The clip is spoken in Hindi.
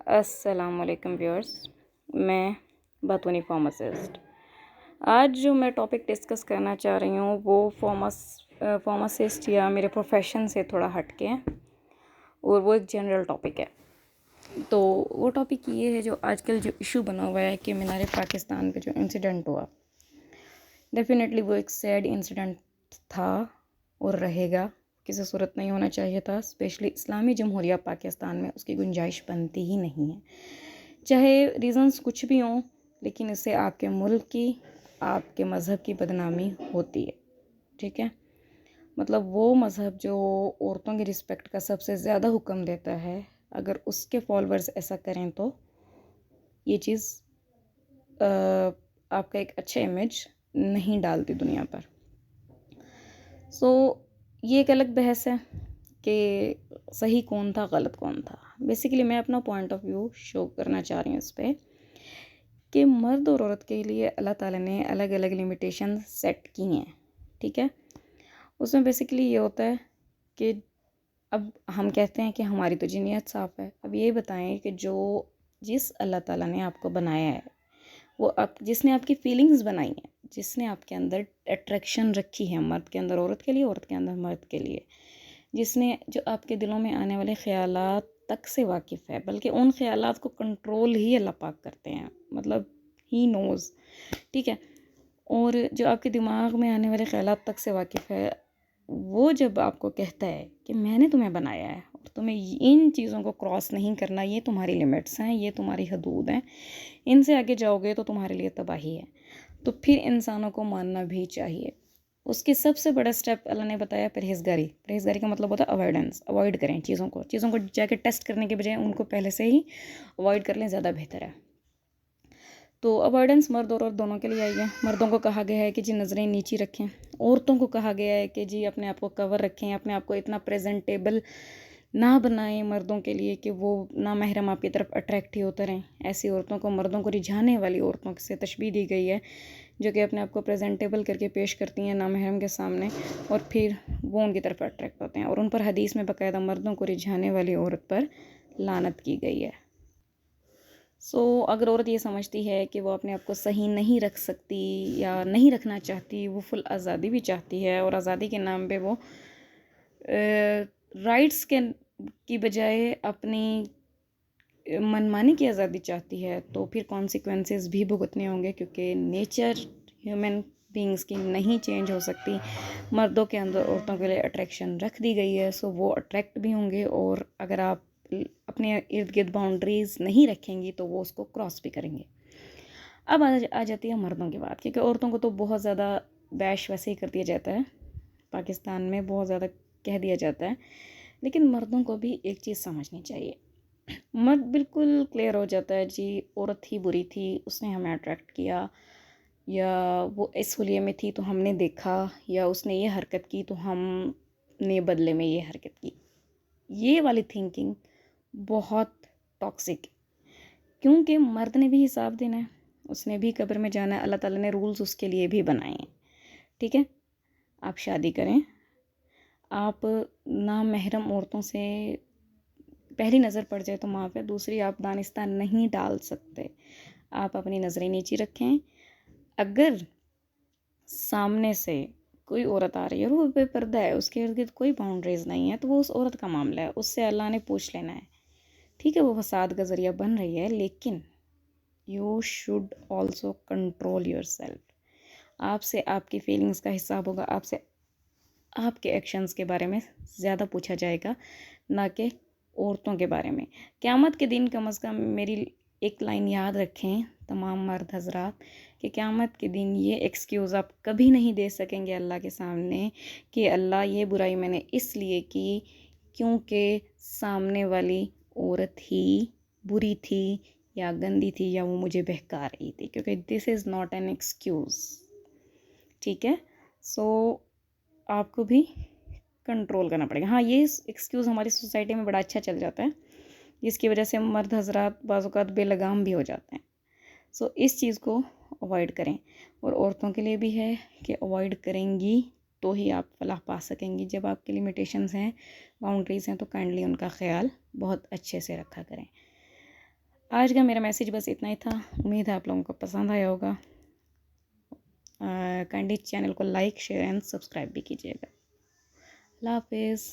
अस्सलाम वालेकुम व्यूअर्स। मैं बातूनी फार्मासिस्ट। आज जो मैं टॉपिक डिस्कस करना चाह रही हूँ वो फार्मासिस्ट या मेरे प्रोफेशन से थोड़ा हट के है और वो एक जनरल टॉपिक है। तो वो टॉपिक ये है, जो आजकल जो इशू बना हुआ है कि मीनार पाकिस्तान पे जो इंसिडेंट हुआ, डेफिनेटली वो एक सैड इंसिडेंट था और रहेगा। किसी सूरत नहीं होना चाहिए था, स्पेशली इस्लामी जमहूरिया पाकिस्तान में उसकी गुंजाइश बनती ही नहीं है। चाहे रीज़न्स कुछ भी हों, लेकिन इससे आपके मुल्क की, आपके मज़हब की बदनामी होती है। ठीक है, मतलब वो मज़हब जो औरतों की रिस्पेक्ट का सबसे ज़्यादा हुक्म देता है, अगर उसके फॉलोअर्स ऐसा करें तो ये चीज़ आपका एक अच्छा इमेज नहीं डालती दुनिया पर। सो ये एक अलग बहस है कि सही कौन था, गलत कौन था। बेसिकली मैं अपना पॉइंट ऑफ व्यू शो करना चाह रही हूँ इस पर कि मर्द और औरत के लिए अल्लाह ताला ने अलग अलग लिमिटेशन सेट की हैं। ठीक है, उसमें बेसिकली ये होता है कि अब हम कहते हैं कि हमारी तो जी नीयत साफ़ है। अब ये बताएं कि जिस अल्लाह ताला ने आपको बनाया है, वो आप जिसने आपकी फीलिंग्स बनाई हैं, जिसने आपके अंदर अट्रैक्शन रखी है, मर्द के अंदर औरत के लिए, औरत के अंदर मर्द के लिए, जिसने जो आपके दिलों में आने वाले ख़यालात तक से वाकिफ़ है, बल्कि उन ख़यालात को कंट्रोल ही अल्लाह पाक करते हैं, मतलब ही नोज़। ठीक है, और जो आपके दिमाग में आने वाले ख़यालात तक से वाकिफ़ है, वो जब आपको कहता है कि मैंने तुम्हें बनाया है और तुम्हें इन चीज़ों को क्रॉस नहीं करना, ये तुम्हारी लिमिट्स हैं, ये तुम्हारी हदूद हैं, इनसे आगे जाओगे तो तुम्हारे लिए तबाही है, तो फिर इंसानों को मानना भी चाहिए। उसकी सबसे बड़ा स्टेप अल्लाह ने बताया परहेज़गारी। परहेज़गारी का मतलब होता है अवॉइडेंस। अवॉइड करें चीज़ों को जाके टेस्ट करने के बजाय उनको पहले से ही अवॉइड कर लें, ज़्यादा बेहतर है। तो अवॉइडेंस मर्द और औरत दोनों के लिए आई है। मर्दों को कहा गया है कि जी नज़रें नीची रखें, औरतों को कहा गया है कि जी अपने आप को कवर रखें, अपने आप को इतना प्रेजेंटेबल ना बनाएं मर्दों के लिए कि वो ना महरम आपकी तरफ अट्रैक्ट ही होते रहें। ऐसी औरतों को, मर्दों को रिझाने वाली औरतों से तशबीह दी गई है, जो कि अपने आप को प्रेजेंटेबल करके पेश करती हैं ना महरम के सामने, और फिर वो उनकी तरफ अट्रैक्ट होते हैं, और उन पर हदीस में बाकायदा मर्दों को रिझाने वाली औरत पर लानत की गई है। अगर औरत ये समझती है कि वो अपने आप को सही नहीं रख सकती या नहीं रखना चाहती, वो फुल आज़ादी भी चाहती है और आज़ादी के नाम पे वो राइट्स की बजाय अपनी मनमानी की आज़ादी चाहती है, तो फिर कॉन्सिक्वेंसेस भी भुगतने होंगे, क्योंकि नेचर ह्यूमन बींग्स की नहीं चेंज हो सकती। मर्दों के अंदर औरतों के लिए अट्रैक्शन रख दी गई है, सो वो अट्रैक्ट भी होंगे, और अगर आप अपने इर्द गिर्द बाउंड्रीज़ नहीं रखेंगी तो वो उसको क्रॉस भी करेंगे। अब आ जाती है मर्दों की बात, क्योंकि औरतों को तो बहुत ज़्यादा बैश वैसे ही कर दिया जाता है, पाकिस्तान में बहुत ज़्यादा कह दिया जाता है, लेकिन मर्दों को भी एक चीज़ समझनी चाहिए। मर्द बिल्कुल क्लियर हो जाता है जी औरत ही बुरी थी, उसने हमें अट्रैक्ट किया, या वो इस हुलिये में थी तो हमने देखा, या उसने ये हरकत की तो हमने बदले में ये हरकत की। ये वाली थिंकिंग बहुत टॉक्सिक, क्योंकि मर्द ने भी हिसाब देना है, उसने भी कब्र में जाना है, अल्लाह ताला ने रूल्स उसके लिए भी बनाए हैं। ठीक है, आप शादी करें, आप ना महरम औरतों से पहली नज़र पड़ जाए तो माफ़ है, दूसरी आप दानिस्तान नहीं डाल सकते। आप अपनी नज़रें नीची रखें। अगर सामने से कोई औरत आ रही है और वो बेपर्दा है, उसके इर्द गिर्द कोई बाउंड्रीज़ नहीं है, तो वो उस औरत का मामला है, उससे अल्लाह ने पूछ लेना है। ठीक है, वो फसाद का ज़रिया बन रही है, लेकिन you should also control your self. आपसे आपकी फीलिंग्स का हिसाब होगा, आपसे आपके एक्शंस के बारे में ज़्यादा पूछा जाएगा, ना कि औरतों के बारे में। क़यामत के दिन कम से कम मेरी एक लाइन याद रखें तमाम मर्द हजरात, कि क़यामत के दिन ये एक्सक्यूज़ आप कभी नहीं दे सकेंगे अल्लाह के सामने कि अल्लाह ये बुराई मैंने इसलिए की क्योंकि सामने वाली औरत ही बुरी थी या गंदी थी या वो मुझे बहका रही थी, क्योंकि this is not an excuse. ठीक है, आपको भी कंट्रोल करना पड़ेगा। हाँ, ये एक्सक्यूज़ हमारी सोसाइटी में बड़ा अच्छा चल जाता है, जिसकी वजह से मर्द हजरात बाज़ औक़ात बेलगाम भी हो जाते हैं। इस चीज़ को अवॉइड करें, और औरतों के लिए भी है कि अवॉइड करेंगी तो ही आप फलाह पा सकेंगी। जब आपकी लिमिटेशंस हैं, बाउंड्रीज़ हैं, तो काइंडली उनका ख्याल बहुत अच्छे से रखा करें। आज का मेरा मैसेज बस इतना ही था। उम्मीद है आप लोगों को पसंद आया होगा। काइंडली चैनल को लाइक शेयर एंड सब्सक्राइब भी कीजिएगा। अल्लाह हाफिज़।